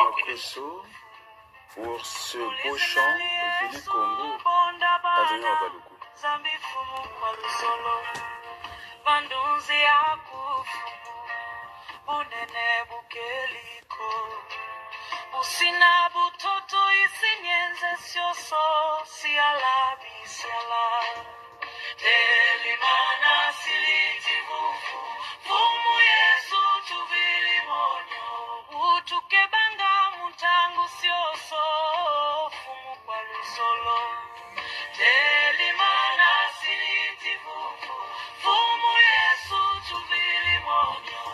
Makosso pour ce beau chant Vili Congo, Adrien Baluku. Usina butoto isinyenze sioso sialabi siala Elimana siliti vufu Fumu Yesu tubili monyo Utukebanga mutangu sioso Fumu kwa lusolo Elimana siliti vufu Fumu Yesu tubili monyo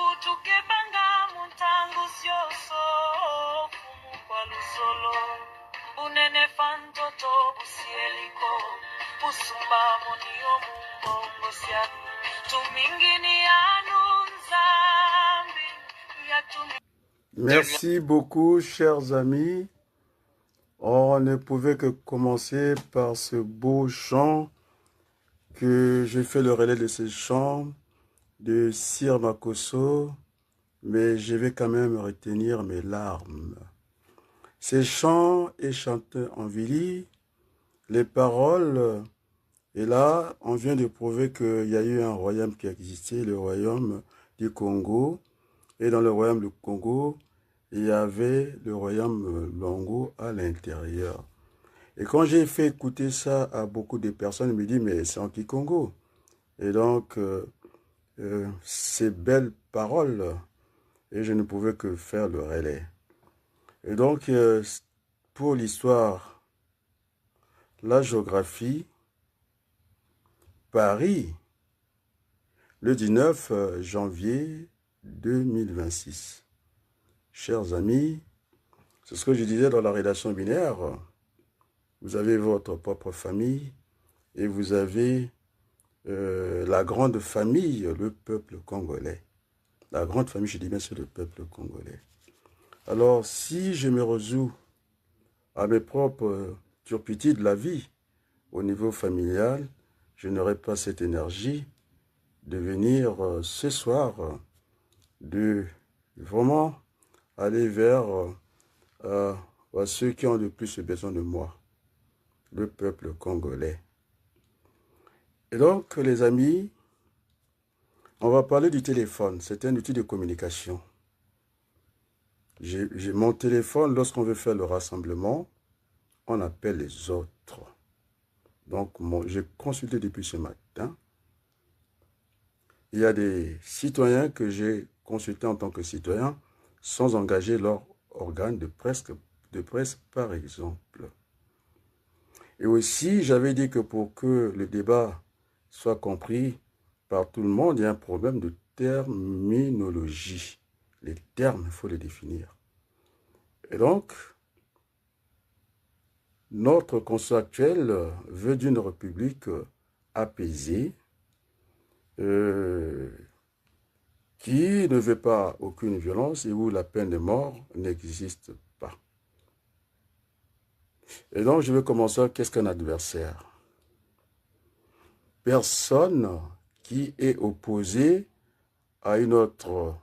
Utukebanga mutangu sioso Fumu kwa lusolo Unene fantoto busieliko Usumba monio mungongosia Tumingini anunzambi Merci beaucoup, chers amis. On ne pouvait que commencer par ce beau chant que j'ai fait le relais de ce chant de Sir Makosso, mais je vais quand même retenir mes larmes. Ce chant est chanté en Vili, les paroles, et là, on vient de prouver qu'il y a eu un royaume qui existait, le royaume du Congo, et dans le royaume du Congo, il y avait le royaume Longo à l'intérieur. Et quand j'ai fait écouter ça à beaucoup de personnes, ils me disent, mais c'est en Kikongo. Et donc, ces belles paroles, et je ne pouvais que faire le relais. Et donc, pour l'histoire, la géographie, Paris, le 19 janvier 2026. Chers amis, c'est ce que je disais dans la rédaction binaire. Vous avez votre propre famille et vous avez la grande famille, le peuple congolais. La grande famille, je dis bien, c'est le peuple congolais. Alors, si je me résous à mes propres turpitudes de la vie au niveau familial, je n'aurai pas cette énergie de venir ce soir, de vraiment aller vers ceux qui ont le plus besoin de moi, le peuple congolais. Et donc, les amis, on va parler du téléphone. C'est un outil de communication. J'ai mon téléphone, lorsqu'on veut faire le rassemblement, on appelle les autres. Donc, j'ai consulté depuis ce matin. Il y a des citoyens que j'ai consultés en tant que citoyens sans engager leur organe de presse, par exemple. Et aussi, j'avais dit que pour que le débat soit compris par tout le monde, il y a un problème de terminologie. Les termes, il faut les définir. Et donc, notre constitution actuelle veut d'une république apaisée, qui ne veut pas aucune violence et où la peine de mort n'existe pas. Et donc, je vais commencer. Qu'est-ce qu'un adversaire? Personne qui est opposée à une autre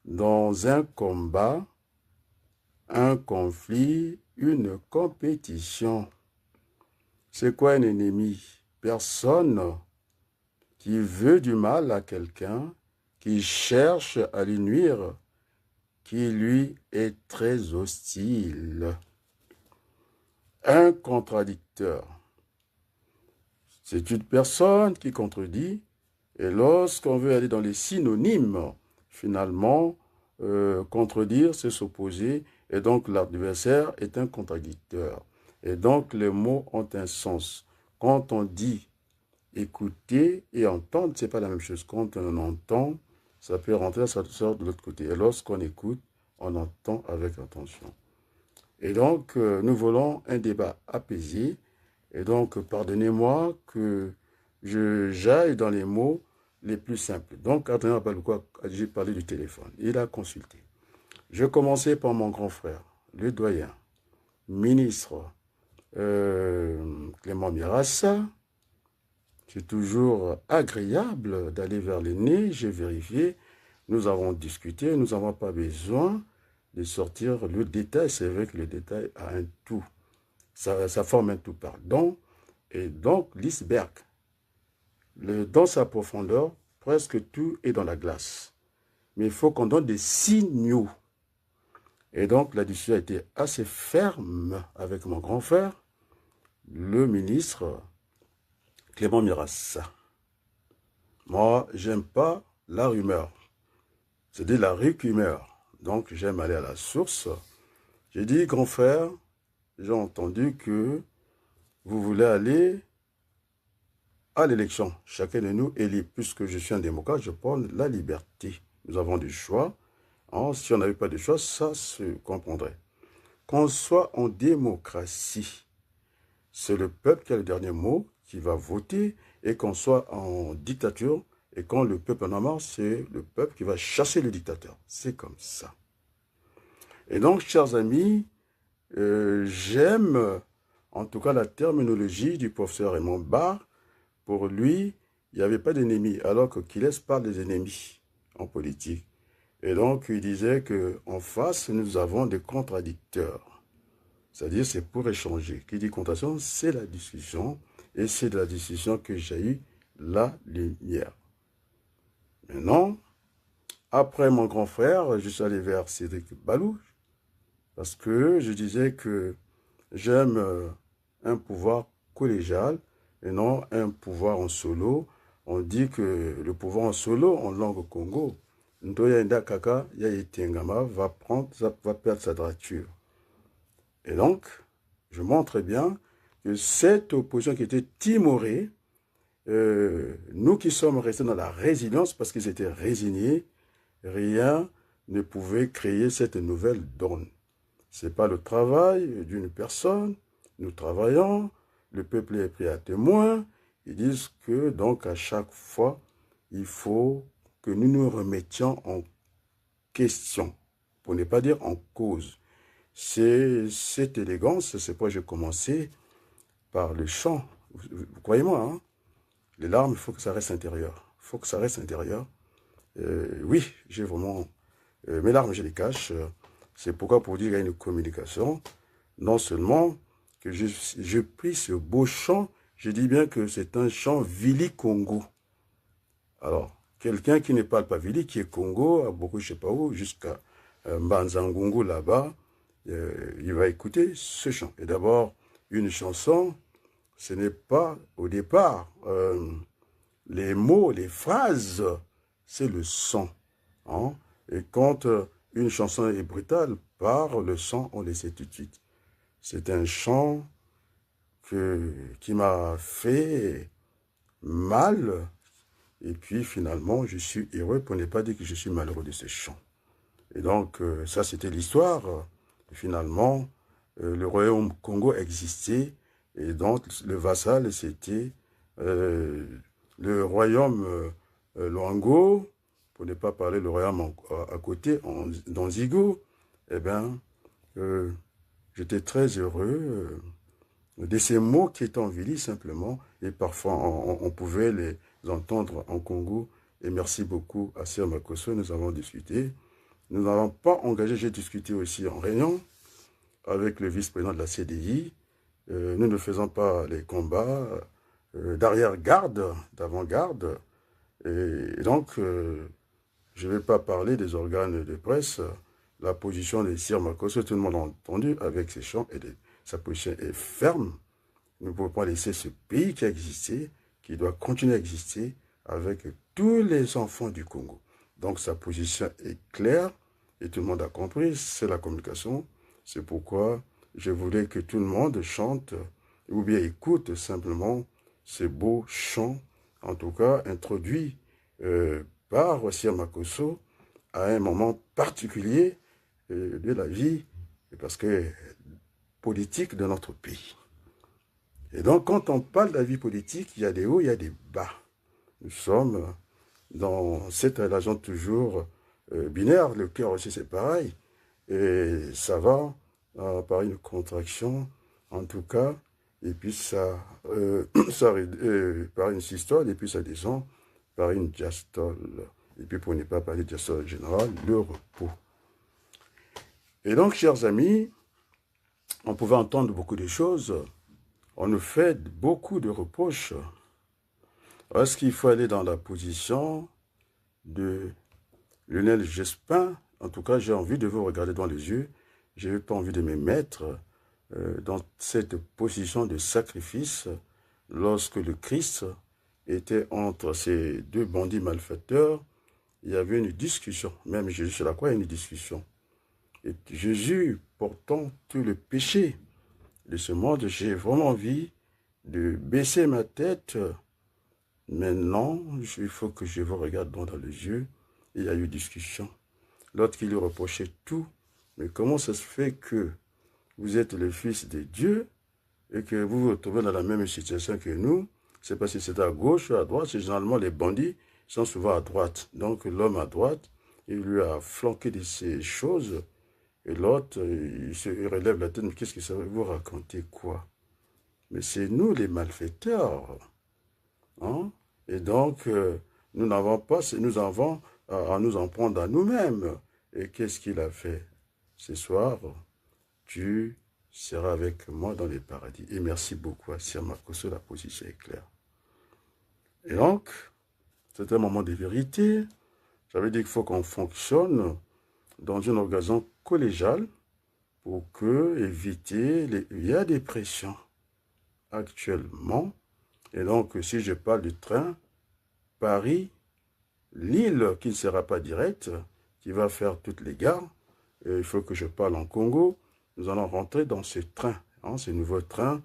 dans un combat, un conflit, une compétition. C'est quoi un ennemi? Personne qui veut du mal à quelqu'un, qui cherche à lui nuire, qui lui est très hostile. Un contradicteur. C'est une personne qui contredit, et lorsqu'on veut aller dans les synonymes, finalement, contredire, c'est s'opposer, et donc l'adversaire est un contradicteur. Et donc les mots ont un sens. Quand on dit écouter et entendre, ce n'est pas la même chose. Quand on entend, ça peut rentrer, ça sort de l'autre côté. Et lorsqu'on écoute, on entend avec attention. Et donc, nous voulons un débat apaisé. Et donc, pardonnez-moi que j'aille dans les mots les plus simples. Donc, Adrien Baluku, j'ai parlé du téléphone. Il a consulté. Je commençais par mon grand frère, le doyen, ministre Clément Mirassa. C'est toujours agréable d'aller vers l'aîné. J'ai vérifié. Nous avons discuté. Nous n'avons pas besoin de sortir le détail. C'est vrai que le détail a un tout. Ça forme un tout, pardon. Et donc, l'iceberg, dans sa profondeur, presque tout est dans la glace. Mais il faut qu'on donne des signaux. Et donc, la discussion a été assez ferme avec mon grand frère, le ministre Clément Mirassa. Moi, j'aime pas la rumeur. C'est-à-dire la rumeur. Donc, j'aime aller à la source. J'ai dit, grand frère, j'ai entendu que vous voulez aller à l'élection. Chacun de nous est libre. Puisque je suis un démocrate, je prends la liberté. Nous avons du choix. Si on n'avait pas de choix, ça se comprendrait. Qu'on soit en démocratie, c'est le peuple qui a le dernier mot, qui va voter, et qu'on soit en dictature, et quand le peuple en a marre, c'est le peuple qui va chasser le dictateur. C'est comme ça. Et donc, chers amis, j'aime en tout cas la terminologie du professeur Raymond Barre. Pour lui, il n'y avait pas d'ennemis, alors qu'il laisse parler des ennemis en politique. Et donc, il disait qu'en face, nous avons des contradicteurs. C'est-à-dire, c'est pour échanger. Qui dit contradiction, c'est la discussion. Et c'est de la discussion que j'ai eu la lumière. Maintenant, après mon grand frère, je suis allé vers Cédric Balou. Parce que je disais que j'aime un pouvoir collégial et non un pouvoir en solo. On dit que le pouvoir en solo, en langue Congo, Ndoya Kaka, Yaitengama va perdre sa droiture. Et donc, je montre bien que cette opposition qui était timorée, nous qui sommes restés dans la résilience parce qu'ils étaient résignés, rien ne pouvait créer cette nouvelle donne. Ce n'est pas le travail d'une personne, nous travaillons, le peuple est pris à témoin, ils disent que donc à chaque fois, il faut que nous nous remettions en question, pour ne pas dire en cause. C'est cette élégance, c'est pourquoi j'ai commencé par le chant. Vous croyez-moi, hein? Les larmes, il faut que ça reste intérieur. Il faut que ça reste intérieur. Oui, j'ai vraiment... mes larmes, je les cache. C'est pourquoi pour dire qu'il y a une communication. Non seulement que je prie ce beau chant, je dis bien que c'est un chant Vili Congo. Alors, quelqu'un qui ne parle pas Vili, qui est Congo, à beaucoup, je ne sais pas où, jusqu'à Mbanzangungu là-bas, il va écouter ce chant. Et d'abord, une chanson, ce n'est pas au départ les mots, les phrases, c'est le son. Hein? Et quand une chanson est brutale, par le son, on le sait tout de suite. C'est un chant qui m'a fait mal. Et puis finalement, je suis heureux pour ne pas dire que je suis malheureux de ce chant. Et donc, ça c'était l'histoire. Finalement, le royaume Congo existait. Et donc, le vassal, c'était le royaume Luango, pour ne pas parler le royaume à côté, dans Zigo. Eh bien, j'étais très heureux de ces mots qui étaient en Vili simplement. Et parfois, on pouvait les entendre en Congo. Et merci beaucoup à Sir Makoso, nous avons discuté. Nous n'avons pas engagé, j'ai discuté aussi en réunion avec le vice-président de la CDI. Nous ne faisons pas les combats d'arrière-garde, d'avant-garde. Et donc, je ne vais pas parler des organes de presse. La position de Sir Makoso, tout le monde a entendu avec ses chants, et sa position est ferme. Nous ne pouvons pas laisser ce pays qui a existé, qui doit continuer à exister avec tous les enfants du Congo. Donc sa position est claire et tout le monde a compris, c'est la communication. C'est pourquoi je voulais que tout le monde chante ou bien écoute simplement ces beaux chants, en tout cas introduits par Sir Makoso à un moment particulier de la vie, parce que politique de notre pays. Et donc, quand on parle de la vie politique, il y a des hauts, il y a des bas. Nous sommes dans cette relation toujours binaire, le cœur aussi c'est pareil, et ça va par une contraction, en tout cas, et puis ça par une systole, et puis ça descend par une diastole. Et puis pour ne pas parler de diastole générale, le repos. Et donc, chers amis, on pouvait entendre beaucoup de choses. On nous fait beaucoup de reproches. Est-ce qu'il faut aller dans la position de Lionel Jospin? En tout cas, j'ai envie de vous regarder dans les yeux. Je n'ai pas envie de me mettre dans cette position de sacrifice lorsque le Christ était entre ces deux bandits malfaiteurs. Il y avait une discussion. Même Jésus sur la croix, il y a une discussion. Et Jésus, portant tout le péché de ce monde, j'ai vraiment envie de baisser ma tête. Maintenant, il faut que je vous regarde dans les yeux. Il y a eu discussion. L'autre qui lui reprochait tout. Mais comment ça se fait que vous êtes le Fils de Dieu et que vous vous retrouvez dans la même situation que nous? C'est parce que c'est à gauche ou à droite. C'est généralement les bandits sont souvent à droite. Donc l'homme à droite, il lui a flanqué de ces choses. Et l'autre, il relève la tête. Mais qu'est-ce que ça veut vous raconter quoi? Mais c'est nous les malfaiteurs. Hein? Et donc, nous n'avons pas, nous avons à nous en prendre à nous-mêmes. Et qu'est-ce qu'il a fait? Ce soir, tu seras avec moi dans les paradis. Et merci beaucoup à Sir Marcoso, la position est claire. Et donc, c'est un moment de vérité. J'avais dit qu'il faut qu'on fonctionne dans une organisation collégiale pour éviter il y a des pressions actuellement. Et donc, si je parle du train, Paris, Lille, qui ne sera pas direct, qui va faire toutes les gares, et il faut que je parle en Congo, nous allons rentrer dans ce train, hein, ce nouveau train.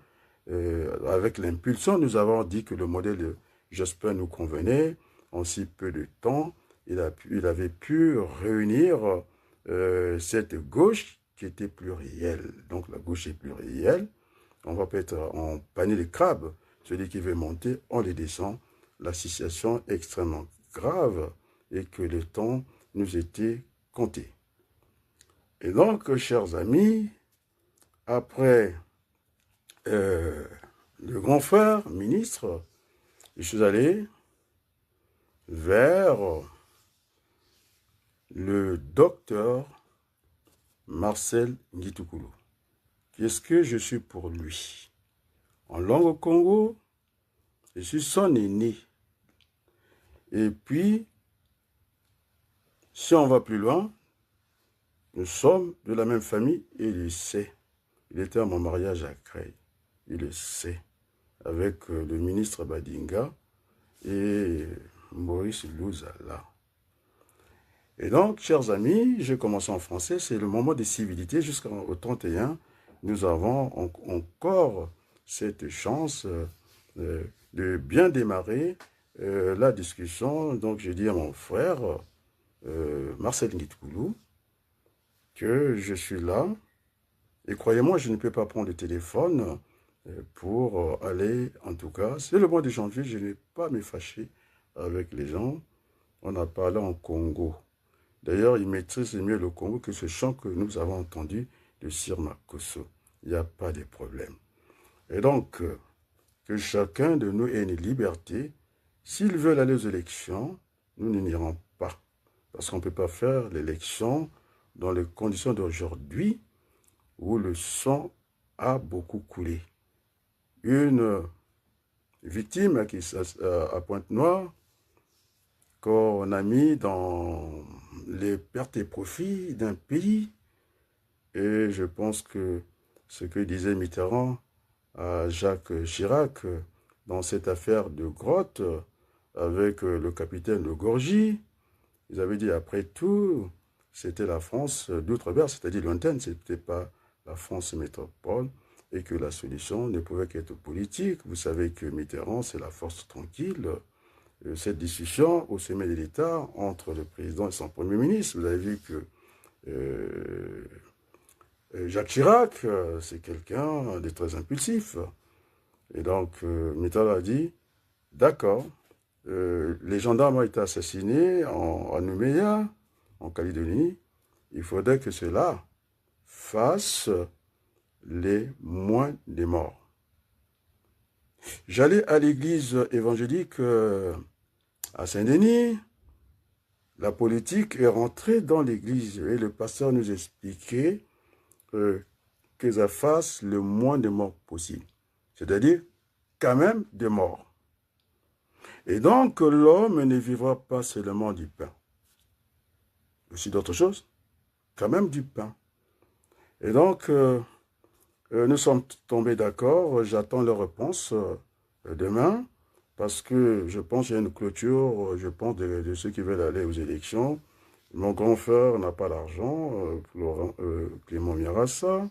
Avec l'impulsion, nous avons dit que le modèle de Jospin nous convenait. En si peu de temps, il avait pu réunir cette gauche qui était plurielle. Donc la gauche est plurielle. On va pas être en panier de crabes. Celui qui veut monter, on les descend. La situation est extrêmement grave et que le temps nous était compté. Et donc, chers amis, après le grand frère ministre, je suis allé vers le docteur Marcel Ngitoukulu. Qu'est-ce que je suis pour lui? En langue Congo, je suis son aîné. Et puis, si on va plus loin, nous sommes de la même famille et il le sait. Il était à mon mariage à Creil. Il le sait. Avec le ministre Badinga et Maurice Louzala. Et donc, chers amis, je commence en français. C'est le moment des civilités. Jusqu'au 31, nous avons encore cette chance de bien démarrer la discussion. Donc, je dis à mon frère, Marcel Ngitoukulu, que je suis là. Et croyez-moi, je ne peux pas prendre le téléphone pour aller, en tout cas, c'est le mois de janvier, je n'ai pas me fâcher avec les gens. On a parlé en Congo. D'ailleurs, il maîtrise mieux le Congo que ce chant que nous avons entendu de Sir Marcoso. Il n'y a pas de problème. Et donc, que chacun de nous ait une liberté. S'ils veulent aller aux élections, nous n'irons pas. Parce qu'on ne peut pas faire l'élection dans les conditions d'aujourd'hui où le sang a beaucoup coulé. Une victime qui à Pointe-Noire, qu'on a mis dans les pertes et profits d'un pays. Et je pense que ce que disait Mitterrand à Jacques Chirac dans cette affaire de grotte avec le capitaine de Gorgie, ils avaient dit après tout, c'était la France d'outre-mer, c'est-à-dire lointaine, ce n'était pas la France métropole, et que la solution ne pouvait qu'être politique. Vous savez que Mitterrand, c'est la force tranquille. Cette discussion au sommet de l'État entre le président et son premier ministre, vous avez vu que Jacques Chirac, c'est quelqu'un de très impulsif. Et donc, Mitterrand a dit, d'accord, les gendarmes ont été assassinés en Nouméa, en Calédonie, il faudrait que cela fasse les moins des morts. J'allais à l'église évangélique à Saint-Denis. La politique est rentrée dans l'église et le pasteur nous expliquait que ça fasse le moins de morts possible. C'est-à-dire, quand même, de morts. Et donc, l'homme ne vivra pas seulement du pain. Aussi d'autres choses, quand même du pain. Et donc, nous sommes tombés d'accord. J'attends leur réponse demain, parce que je pense qu'il y a une clôture, je pense, de ceux qui veulent aller aux élections. Mon grand frère n'a pas d'argent, Clément Mirassa.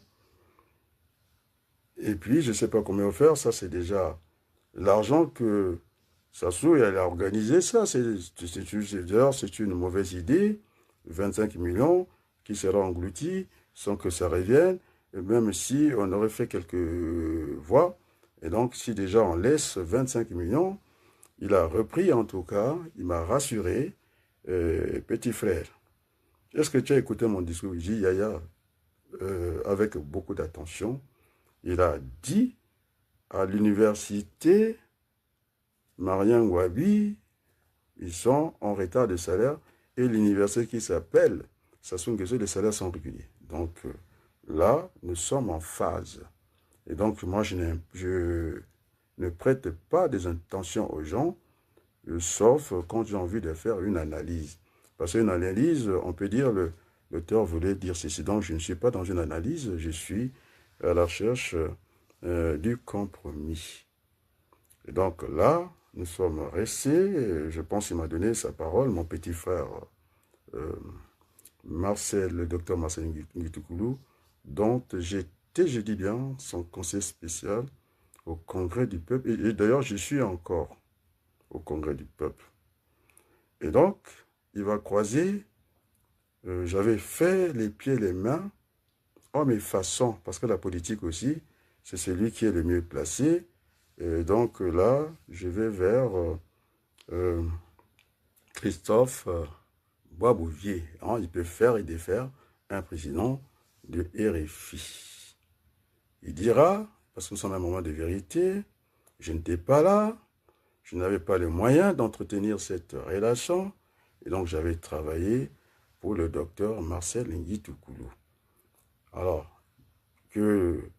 Et puis, je ne sais pas combien faire, ça c'est déjà l'argent que Sassou elle a organisé ça. D'ailleurs, c'est une mauvaise idée. 25 millions qui sera engloutis sans que ça revienne, et même si on aurait fait quelques voix. Et donc, si déjà on laisse 25 millions, il a repris en tout cas, il m'a rassuré, petit frère. Est-ce que tu as écouté mon discours? Il dit, Yaya, avec beaucoup d'attention, il a dit à l'université Mariam Wabi, ils sont en retard de salaire, et l'université qui s'appelle Sassou Nguesso, les salaires sont réguliers. Donc là, nous sommes en phase. Et donc moi, je ne prête pas des intentions aux gens, sauf quand j'ai envie de faire une analyse. Parce qu'une analyse, on peut dire, l'auteur voulait dire ceci. Donc je ne suis pas dans une analyse, je suis à la recherche du compromis. Et donc là, nous sommes restés, je pense qu'il m'a donné sa parole, mon petit frère Marcel, le docteur Marcel Nguitokoulou, dont j'étais, je dis bien, son conseiller spécial au Congrès du peuple. Et d'ailleurs, je suis encore au Congrès du peuple. Et donc, il va croiser, j'avais fait les pieds et les mains, hommes et façons, parce que la politique aussi, c'est celui qui est le mieux placé. Et donc là, je vais vers Christophe Boisbouvier. Hein, il peut faire et défaire un président de RFI. Il dira, parce que nous sommes à un moment de vérité, je n'étais pas là, je n'avais pas les moyens d'entretenir cette relation, et donc j'avais travaillé pour le docteur Marcel Nguitokoulou. Alors, que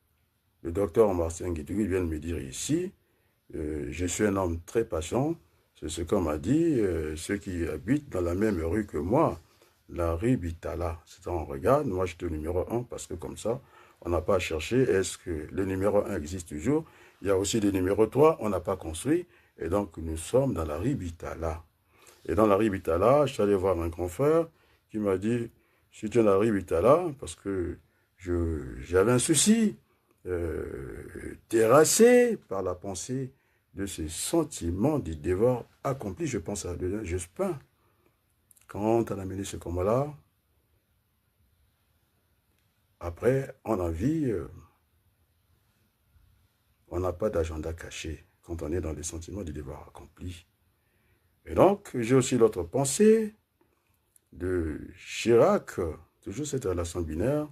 le docteur Marcel Nguitokoulou vienne me dire ici, je suis un homme très patient, c'est ce qu'on m'a dit, ceux qui habitent dans la même rue que moi, la rue Bitala. C'est on regarde, moi j'étais au numéro 1 parce que comme ça, on n'a pas à chercher, est-ce que le numéro 1 existe toujours? Il y a aussi le numéro 3, on n'a pas construit, et donc nous sommes dans la rue Bitala. Et dans la rue Bitala, je suis allé voir un grand frère qui m'a dit, si tu es dans la rue Bitala, parce que j'avais un souci, terrassé par la pensée de ce sentiment du devoir accompli, je pense à Jospin. Quand on a mené ce combat-là, après, on a vu, on n'a pas d'agenda caché quand on est dans les sentiments du devoir accompli. Et donc, j'ai aussi l'autre pensée de Chirac, toujours cette relation binaire,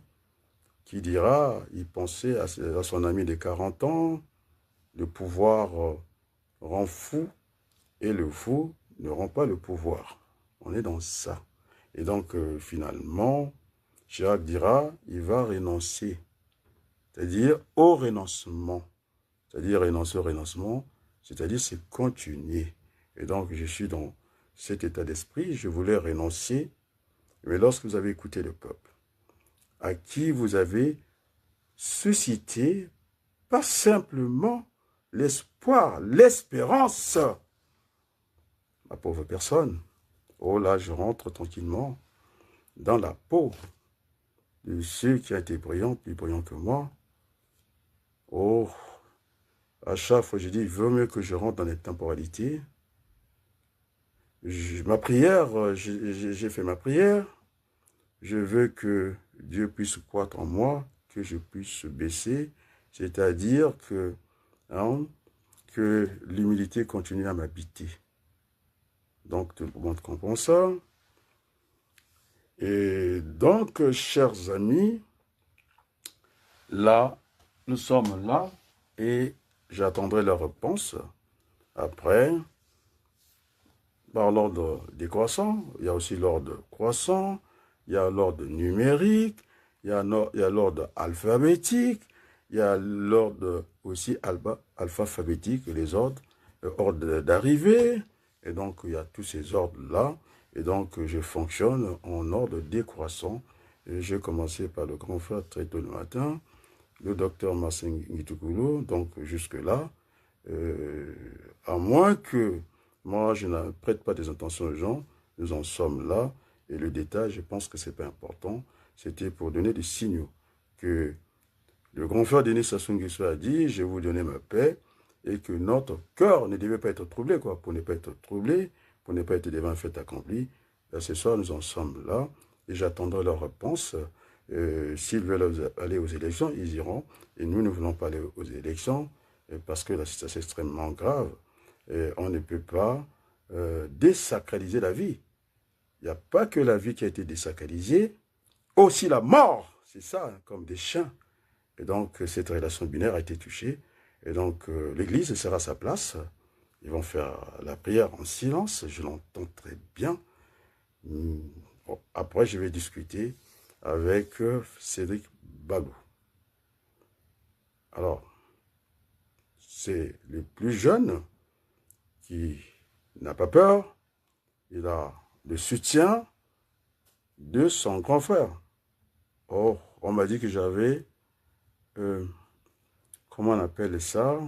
qui dira, il pensait à son ami de 40 ans, le pouvoir rend fou, et le fou ne rend pas le pouvoir. On est dans ça. Et donc, finalement, Chirac dira, il va renoncer. C'est-à-dire au renoncement. C'est-à-dire renoncer au renoncement, c'est-à-dire c'est continuer. Et donc, je suis dans cet état d'esprit, je voulais renoncer. Mais lorsque vous avez écouté le peuple, à qui vous avez suscité pas simplement l'espoir, l'espérance, ma pauvre personne, oh là, je rentre tranquillement dans la peau de ceux qui ont été brillants, plus brillants que moi. Oh, à chaque fois, je dis, il vaut mieux que je rentre dans les temporalités. Ma prière, j'ai fait ma prière. Je veux que Dieu puisse croître en moi, que je puisse baisser, c'est-à-dire que l'humilité continue à m'habiter. Donc, tout le monde comprend ça. Et donc, chers amis, là, nous sommes là et j'attendrai leur réponse. Après, par l'ordre décroissant, il y a aussi l'ordre croissant, il y a l'ordre numérique, il y a l'ordre alphabétique, il y a l'ordre aussi alphabétique, les ordres, ordre d'arrivée, et donc il y a tous ces ordres-là, et donc je fonctionne en ordre décroissant. J'ai commencé par le grand frère très tôt le matin, le docteur Marcin Ngitoukulu, donc jusque-là, à moins que moi je ne prête pas des intentions aux gens, nous en sommes là, et le détail, je pense que c'est pas important, c'était pour donner des signaux que le grand frère Denis Sassou Nguesso a dit, je vais vous donner ma paix, et que notre cœur ne devait pas être troublé, quoi, pour ne pas être troublé, pour ne pas être devant un fait accompli. Là, ce soir, nous en sommes là, et j'attendrai leur réponse. S'ils veulent aller aux élections, ils iront, et nous ne voulons pas aller aux élections, parce que la situation est extrêmement grave. Et on ne peut pas désacraliser la vie. Il n'y a pas que la vie qui a été désacralisée, aussi la mort, c'est ça, hein, comme des chiens. Et donc, cette relation binaire a été touchée. Et donc, l'Église sera à sa place. Ils vont faire la prière en silence, je l'entends très bien. Bon, après, je vais discuter avec Cédric Balou. Alors, c'est le plus jeune qui n'a pas peur. Il a le soutien de son grand frère. Or, on m'a dit que j'avais, comment on appelle ça,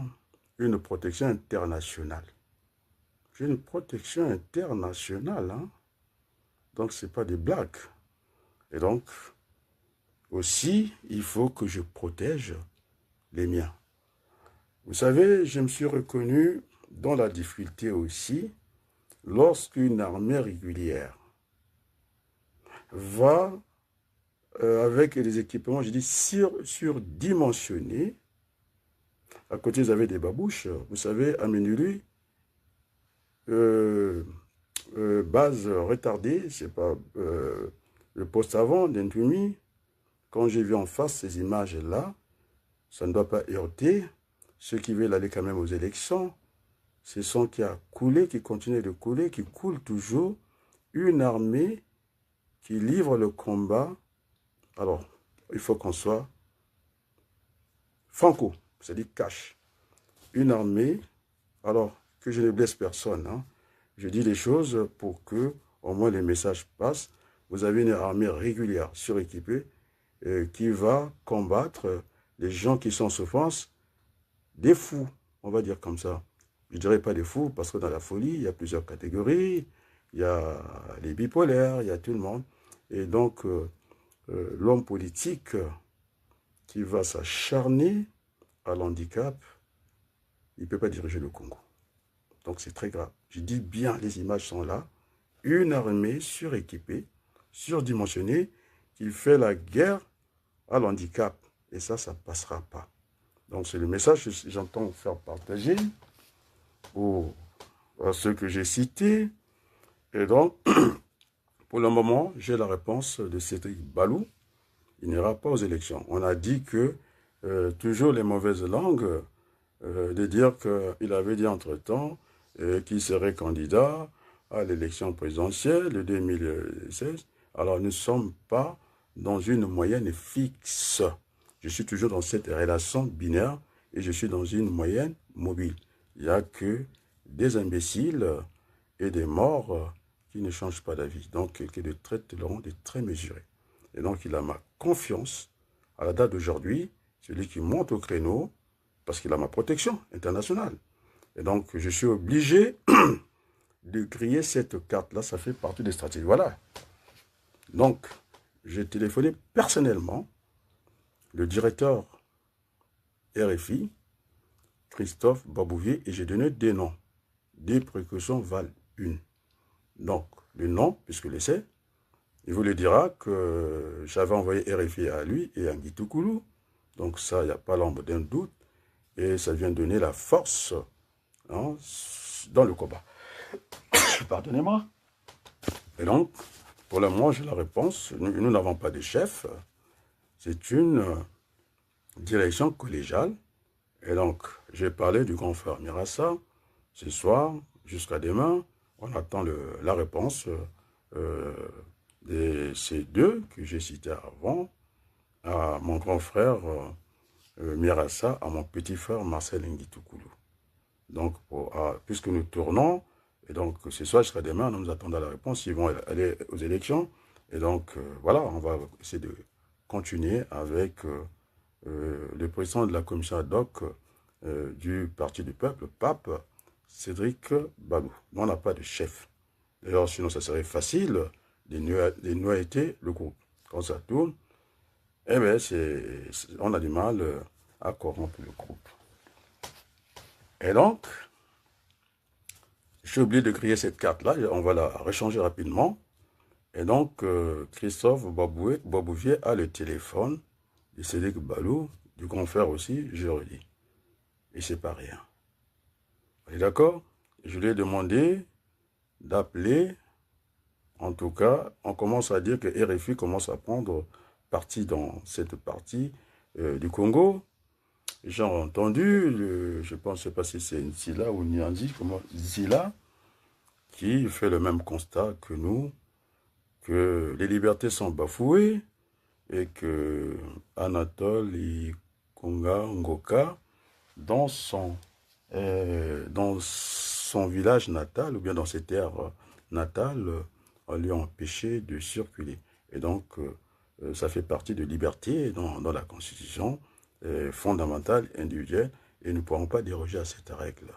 une protection internationale. J'ai une protection internationale, hein? Donc ce n'est pas des blagues. Et donc, aussi, il faut que je protège les miens. Vous savez, je me suis reconnu dans la difficulté aussi, lorsqu'une armée régulière va avec des équipements, je dis, surdimensionnés. À côté, vous avez des babouches. Vous savez, à Ménulu, base retardée, c'est pas le poste avant d'Intumi. Quand j'ai vu en face ces images-là, ça ne doit pas heurter ceux qui veulent aller quand même aux élections. Ce sont qui a coulé, qui continue de couler, qui coule toujours. Une armée qui livre le combat. Alors, il faut qu'on soit franco, c'est-à-dire cash. Une armée, alors que je ne blesse personne, hein, je dis les choses pour que au moins les messages passent. Vous avez une armée régulière, suréquipée, qui va combattre les gens qui sont en souffrance, des fous, on va dire comme ça. Je ne dirais pas des fous, parce que dans la folie, il y a plusieurs catégories. Il y a les bipolaires, il y a tout le monde. Et donc, l'homme politique qui va s'acharner à l'handicap, il ne peut pas diriger le Congo. Donc c'est très grave. Je dis bien, les images sont là. Une armée suréquipée, surdimensionnée, qui fait la guerre à l'handicap. Et ça ne passera pas. Donc c'est le message que j'entends faire partager à ceux que j'ai cités. Et donc, pour le moment, j'ai la réponse de Cédric Balou. Il n'ira pas aux élections. On a dit que toujours les mauvaises langues, de dire qu'il avait dit entre-temps qu'il serait candidat à l'élection présidentielle de 2016. Alors, nous ne sommes pas dans une moyenne fixe. Je suis toujours dans cette relation binaire et je suis dans une moyenne mobile. Il n'y a que des imbéciles et des morts qui ne changent pas d'avis. Donc, quelqu'un de très tolérant, de très mesuré. Et donc, il a ma confiance à la date d'aujourd'hui, celui qui monte au créneau, parce qu'il a ma protection internationale. Et donc, je suis obligé de griller cette carte-là. Ça fait partie des stratégies. Voilà. Donc, j'ai téléphoné personnellement le directeur RFI, Christophe Babouvier, et j'ai donné des noms. Des précautions valent une. Donc, le nom, puisque le sait, il vous le dira que j'avais envoyé RFI à lui et à Ngitoukulu. Donc ça, il n'y a pas l'ombre d'un doute. Et ça vient donner la force, hein, dans le combat. Pardonnez-moi. Et donc, pour le moment, j'ai la réponse. Nous n'avons pas de chef. C'est une direction collégiale. Et donc, j'ai parlé du grand frère Mirassa. Ce soir, jusqu'à demain, on attend la réponse de ces deux que j'ai cités avant. à mon grand frère Mirassa, à mon petit frère Marcel Ngitoukulu. Donc, puisque nous tournons, et donc ce soir jusqu'à demain, nous attendons la réponse, ils vont aller aux élections. Et donc, voilà, on va essayer de continuer avec le président de la commission ad hoc du Parti du Peuple, Pape Cédric Balou. On n'a pas de chef. D'ailleurs, sinon, ça serait facile de noyer le groupe. Quand ça tourne, eh bien, on a du mal à corrompre le groupe. Et donc, j'ai oublié de créer cette carte-là, on va la rechanger rapidement. Et donc, Christophe Babouvier a le téléphone de Cédric Balou, du grand frère aussi, je redis. Et c'est pas rien. On est d'accord? Je lui ai demandé d'appeler. En tout cas, on commence à dire que RFI commence à prendre partie dans cette partie du Congo. J'ai entendu, je pense, je ne sais pas si c'est Nzila ou Nyanzi, Zila, qui fait le même constat que nous, que les libertés sont bafouées et que Anatole Ikonga Ngoka, dans son village natal, ou bien dans ses terres natales, on lui a empêché de circuler. Et donc, ça fait partie de liberté dans la Constitution fondamentale, individuelle, et nous ne pourrons pas déroger à cette règle.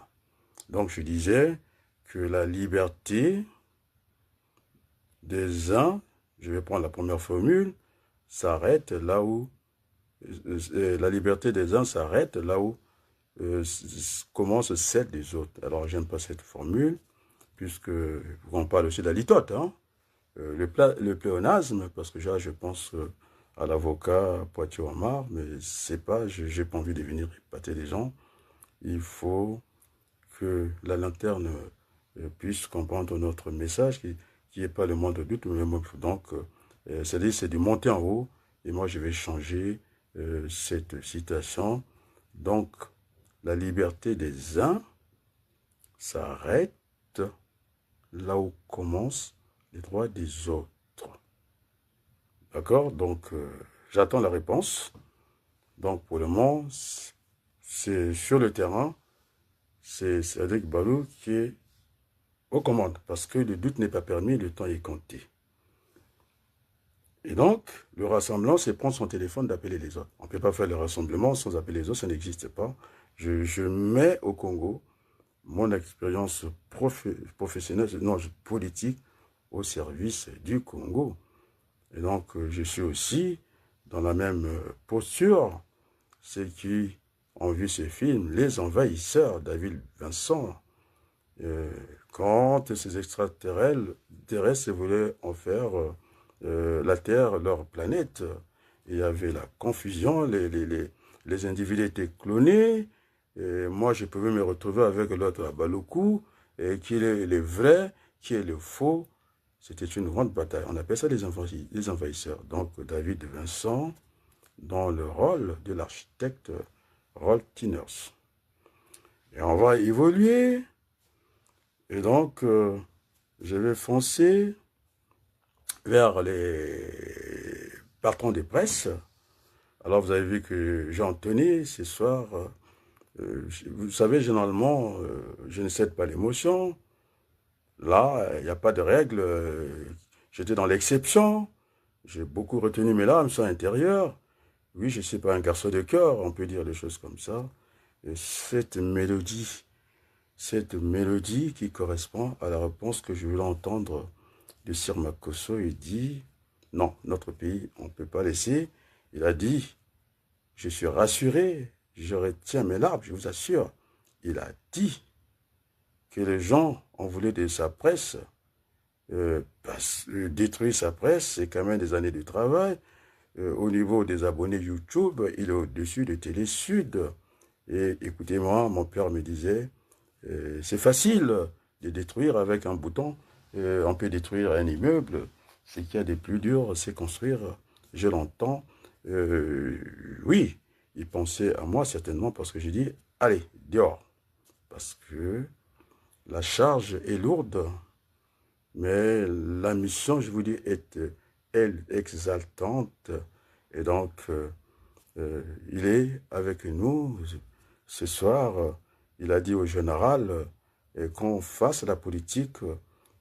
Donc, je disais que la liberté des uns, je vais prendre la première formule, s'arrête là où la liberté des uns s'arrête là où commence celle des autres. Alors, j'aime pas cette formule, puisque on parle aussi de la litote, hein? Le pléonasme, parce que je pense à l'avocat Poitiers-Omar, mais c'est pas, j'ai pas envie de venir épater les gens. Il faut que la lanterne puisse comprendre notre message, qui n'est pas le moindre doute. Donc, c'est-à-dire, c'est de monter en haut, et moi, je vais changer cette citation. Donc, la liberté des uns s'arrête là où commencent les droits des autres. D'accord? Donc, j'attends la réponse. Donc, pour le moment, c'est sur le terrain, c'est Cédric Balou qui est aux commandes, parce que le doute n'est pas permis, le temps est compté. Et donc, le rassemblement, c'est prendre son téléphone, d'appeler les autres. On ne peut pas faire le rassemblement sans appeler les autres, ça n'existe pas. Je mets au Congo mon expérience professionnelle, non, politique, au service du Congo. Et donc, je suis aussi dans la même posture. Ceux qui ont vu ce film, Les Envahisseurs, David Vincent, quand ces extraterrestres voulaient en faire la Terre, leur planète, il y avait la confusion, les individus étaient clonés, et moi je pouvais me retrouver avec l'autre à Baloukou, et qui est le vrai, qui est le faux. C'était une grande bataille. On appelle ça les envahisseurs. Donc David Vincent, dans le rôle de l'architecte Rolf Tinners. Et on va évoluer. Et donc, je vais foncer vers les patrons des presses. Alors, vous avez vu que Jean Anthony, ce soir, vous savez, généralement, je ne cède pas l'émotion. Là, il n'y a pas de règle. J'étais dans l'exception. J'ai beaucoup retenu mes larmes sur l'intérieur. Oui, je ne suis pas un garçon de cœur, on peut dire des choses comme ça. Et cette mélodie qui correspond à la réponse que je voulais entendre de Sir Makosso, il dit, non, notre pays, on ne peut pas laisser. Il a dit, je suis rassuré, je retiens mes larmes, je vous assure. Il a dit que les gens ont voulu de sa presse, détruire sa presse, c'est quand même des années de travail. Au niveau des abonnés YouTube, il est au-dessus de Télé Sud. Et écoutez-moi, mon père me disait, c'est facile de détruire avec un bouton. On peut détruire un immeuble. Ce qu'il y a de plus dur, c'est construire. Je l'entends. Oui, il pensait à moi certainement parce que j'ai dit, allez, dehors. Parce que la charge est lourde. Mais la mission, je vous dis, est elle exaltante Et donc, il est avec nous ce soir. Il a dit au général qu'on fasse la politique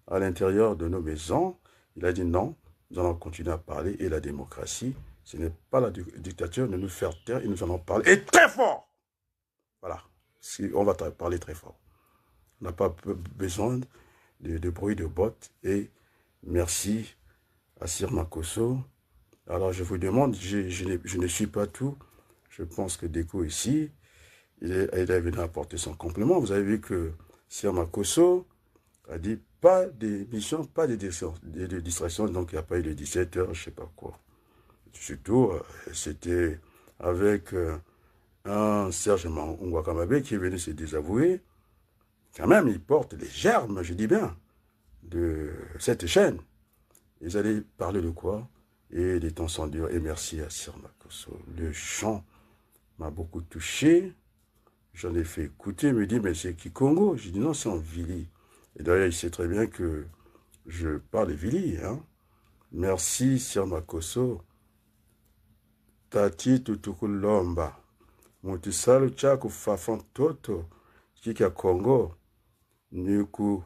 à l'intérieur de nos maisons. Il a dit non, nous allons continuer à parler et la démocratie, ce n'est pas la dictature de nous faire taire et nous allons parler. Et très fort! Voilà, on va parler très fort. On n'a pas besoin de bruit de bottes. Et merci à Sir Makosso. Alors je vous demande, je ne suis pas tout. Je pense que Déco ici, il est venu apporter son complément. Vous avez vu que Sir Makosso a dit pas d'émission, pas de distraction, donc il n'y a pas eu de 17h, je ne sais pas quoi. Surtout, c'était avec un Serge Ngouakamabe qui est venu se désavouer. Quand même, il porte les germes, je dis bien, de cette chaîne. Ils allaient parler de quoi? Et des temps sont durs. Et merci à Sir Makosso. Le chant m'a beaucoup touché. J'en ai fait écouter. Il me dit, mais c'est qui Congo? J'ai dit, non, c'est en Vili. Et d'ailleurs, il sait très bien que je parle Vili. Hein? Merci, Sir Makosso. Tati tutukulomba. Mutisalu chaku fafan toto. Kika Congo. Nuku.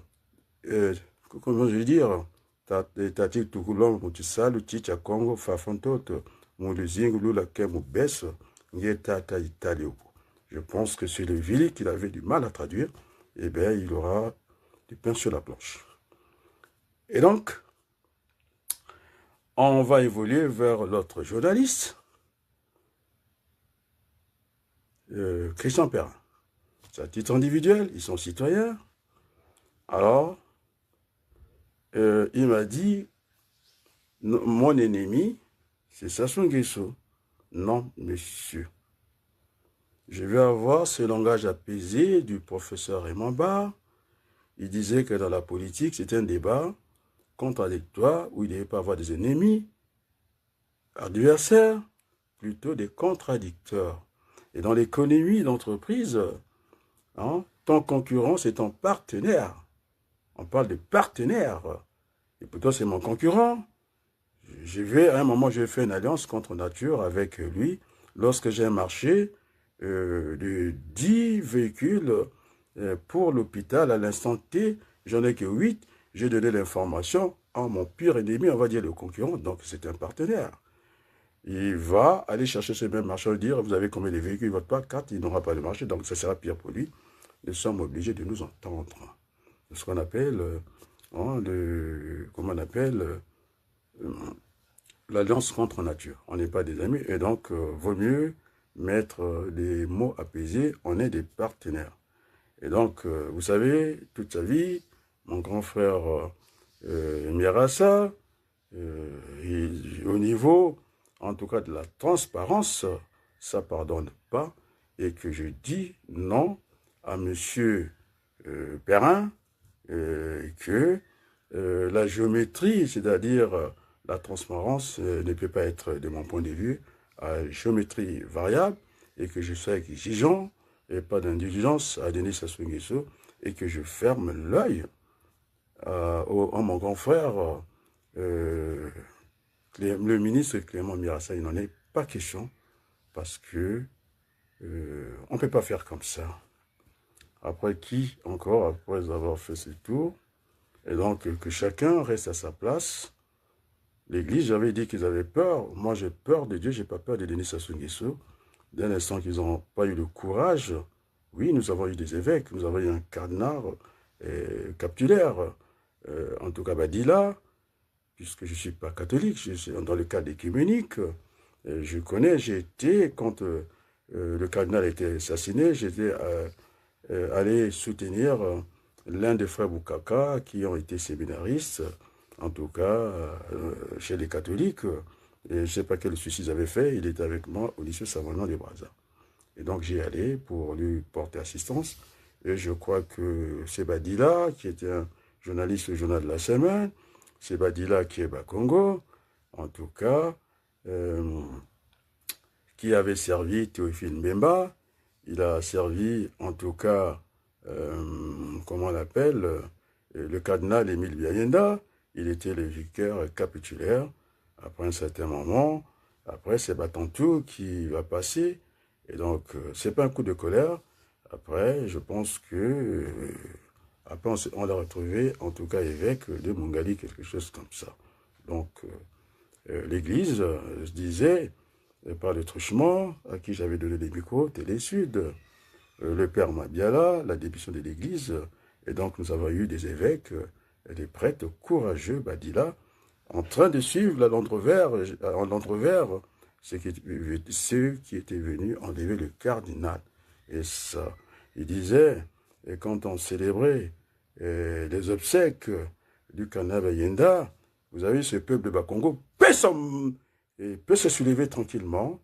Comment je veux dire? Tati tukulomba. Mutisalu chicha Congo fafan toto. Muluzingu lula kemu beso. Nge tata itali uko. Je pense que c'est le Vili qu'il avait du mal à traduire. Eh bien, il aura du pain sur la planche. Et donc, on va évoluer vers l'autre journaliste, Christian Perrin. C'est à titre individuel, ils sont citoyens. Alors, il m'a dit, mon ennemi, c'est Sassou Nguesso. Non, monsieur. Je vais avoir ce langage apaisé du professeur Raymond Barre. Il disait que dans la politique, c'est un débat contradictoire où il ne devait pas avoir des ennemis, adversaires, plutôt des contradicteurs. Et dans l'économie d'entreprise, hein, ton concurrent, c'est ton partenaire. On parle de partenaire. Et pourtant, c'est mon concurrent. À un moment, j'ai fait une alliance contre nature avec lui. Lorsque j'ai un marché de 10 véhicules pour l'hôpital à l'instant T, j'en ai que 8. J'ai donné l'information à mon pire ennemi, on va dire le concurrent, donc c'est un partenaire. Il va aller chercher ce même marché, dire, vous avez combien de véhicules, il ne vote pas 4, il n'aura pas de marché, donc ça sera pire pour lui. Nous sommes obligés de nous entendre. C'est ce qu'on appelle, l'alliance contre nature. On n'est pas des amis, et donc, vaut mieux mettre des mots apaisés, on est des partenaires. Et donc, vous savez, toute sa vie, mon grand frère Mirassa, au niveau, en tout cas, de la transparence, ça ne pardonne pas, et que je dis non à M. Perrin, que la géométrie, c'est-à-dire la transparence, ne peut pas être, de mon point de vue, à géométrie variable, et que je sois exigeant, et pas d'indulgence à Denis Sassou Nguesso, et que je ferme l'œil à mon grand frère, le ministre Clément Mirassa. Il n'en est pas question, parce que on ne peut pas faire comme ça. Après qui, encore, après avoir fait ce tour, et donc que chacun reste à sa place. L'Église, j'avais dit qu'ils avaient peur. Moi, j'ai peur de Dieu, je n'ai pas peur de Denis Sassou Nguesso. Dès l'instant qu'ils n'ont pas eu le courage, oui, nous avons eu des évêques, nous avons eu un cardinal capitulaire, en tout cas Badila, puisque je ne suis pas catholique, je suis dans le cadre écuménique. Je connais, j'ai été, quand le cardinal a été assassiné, j'étais allé soutenir l'un des frères Boukaka qui ont été séminaristes, en tout cas chez les catholiques. Et je ne sais pas quel souci ils avaient fait, il était avec moi au lycée Savonnan des Brazza. Et donc j'y allais pour lui porter assistance. Et je crois que c'est Badila, qui était un journaliste au journal de la semaine, c'est Badila qui est Bakongo, en tout cas, qui avait servi Théophile Mbemba. Il a servi, en tout cas, comment on l'appelle, le cardinal Émile Biayenda. Il était le vicaire capitulaire. Après un certain moment, Après, c'est Batantou qui va passer. Et donc, c'est pas un coup de colère. Après, je pense que... après, on l'a retrouvé, en tout cas, évêque de Mongali, quelque chose comme ça. Donc, l'Église, je disais, par le truchement, à qui j'avais donné les micros, Télé Sud, le père Mabiala, la démission de l'Église, et donc nous avons eu des évêques et des prêtres courageux, Badila, en train de suivre à l'entrevers ceux qui étaient venus enlever le cardinal. Et ça, il disait, et quand on célébrait les obsèques du cardinal Bayenda, vous avez ce peuple de Bakongo, peut se soulever tranquillement,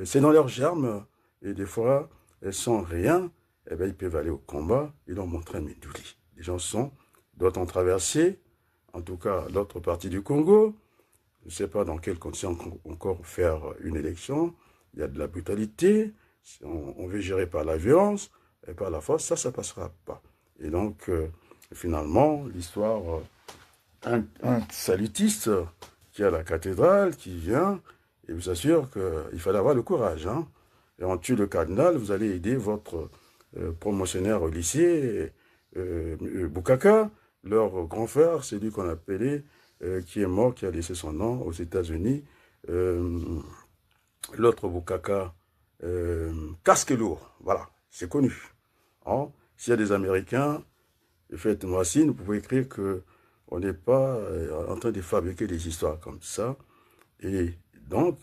c'est dans leurs germes, et des fois, sans rien, eh bien, ils peuvent aller au combat, ils ont montré un Médouli. Les gens d'autres ont traversé, en tout cas l'autre partie du Congo, je ne sais pas dans quelles conditions encore faire une élection, il y a de la brutalité, on veut gérer par la violence, et par la force, ça ne passera pas. Et donc, finalement, l'histoire, un salutiste qui est à la cathédrale, qui vient, et vous assure qu'il fallait avoir le courage. Hein. Et on tue le cardinal, vous allez aider votre promotionnaire au lycée, Bukaka, leur grand frère, c'est lui qu'on appelait, qui est mort, qui a laissé son nom aux États-Unis. L'autre Bukaka, casque lourd, voilà, c'est connu. Hein. S'il y a des Américains, faites-moi signe, vous pouvez écrire qu'on n'est pas en train de fabriquer des histoires comme ça. Et donc,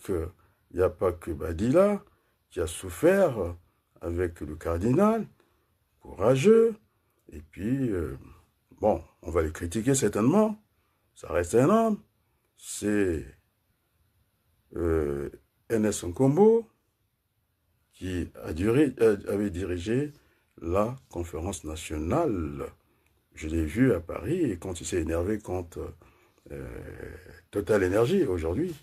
il n'y a pas que Badila qui a souffert avec le cardinal, courageux, et puis, bon, on va le critiquer certainement, ça reste un homme, c'est Ernest Nkombo qui avait dirigé la conférence nationale. Je l'ai vu à Paris, et quand il s'est énervé contre Total Énergie aujourd'hui,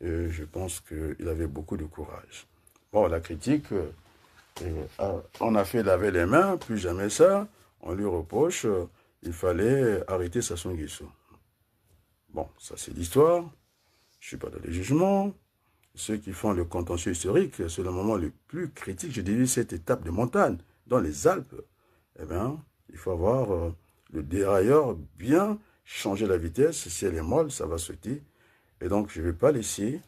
je pense qu'il avait beaucoup de courage. Bon, la critique, on a fait laver les mains, plus jamais ça. On lui reproche, il fallait arrêter Sassou Nguesso. Bon, ça c'est l'histoire. Je ne suis pas dans les jugements. Ceux qui font le contentieux historique, c'est le moment le plus critique. Je dirais cette étape de montagne, dans les Alpes. Eh bien, il faut avoir le dérailleur bien changer la vitesse. Si elle est molle, ça va sauter. Et donc, je ne vais pas laisser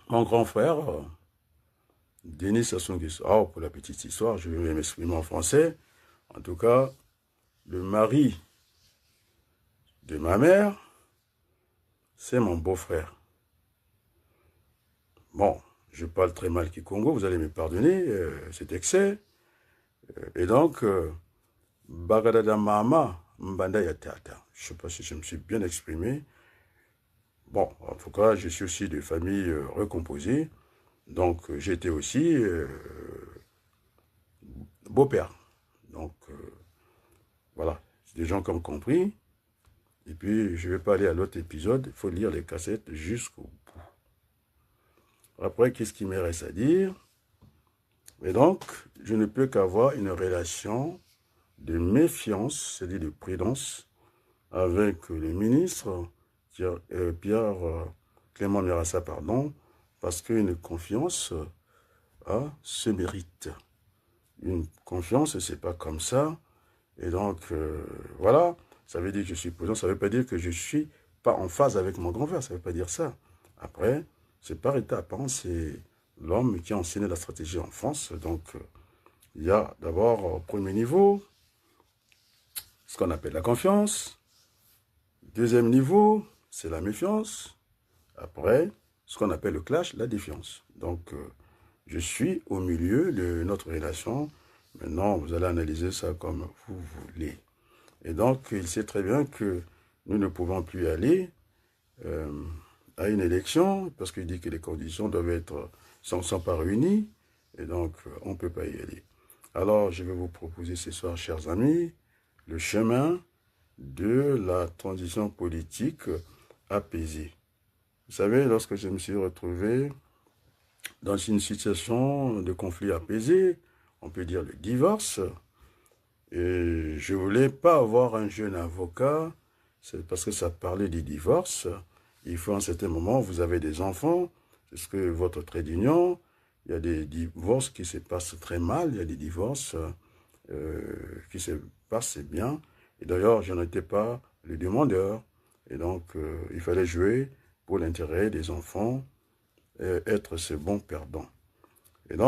mon grand frère, Denis Sassou Nguesso. Oh, pour la petite histoire, je vais m'exprimer en français. En tout cas, le mari de ma mère, c'est mon beau-frère. Bon, je parle très mal Kikongo, vous allez me pardonner cet excès. Et donc, Bagadada Mama Mbanda Yatata. Je ne sais pas si je me suis bien exprimé. Bon, en tout cas, je suis aussi de famille recomposée. Donc, j'étais aussi beau-père. Donc, voilà, des gens qui ont compris. Et puis, je ne vais pas aller à l'autre épisode. Il faut lire les cassettes jusqu'au bout. Après, qu'est-ce qu'il me reste à dire? Et donc, je ne peux qu'avoir une relation de méfiance, c'est-à-dire de prudence, avec le ministre Pierre Clément Mirassa, pardon, parce qu'une confiance se mérite. Une confiance, c'est pas comme ça. Et donc, voilà, ça veut dire que je suis prudent, ça ne veut pas dire que je ne suis pas en phase avec mon grand-père, ça ne veut pas dire ça. Après, c'est par étapes, hein, c'est l'homme qui a enseigné la stratégie en France. Donc, il y a d'abord, au premier niveau, ce qu'on appelle la confiance. Deuxième niveau, c'est la méfiance. Après, ce qu'on appelle le clash, la défiance. Donc, je suis au milieu de notre relation. Maintenant, vous allez analyser ça comme vous voulez. Et donc, il sait très bien que nous ne pouvons plus aller à une élection, parce qu'il dit que les conditions doivent être, sont pas réunies, et donc on ne peut pas y aller. Alors, je vais vous proposer ce soir, chers amis, le chemin de la transition politique apaisée. Vous savez, lorsque je me suis retrouvé dans une situation de conflit apaisé, on peut dire le divorce, et je ne voulais pas avoir un jeune avocat, c'est parce que ça parlait du divorce. il faut à un certain moment, vous avez des enfants, c'est ce que votre trait d'union, il y a des divorces qui se passent très mal, il y a des divorces qui se passent bien. Et d'ailleurs, je n'étais pas le demandeur. Et donc, il fallait jouer pour l'intérêt des enfants, être ce bon perdant. Et donc,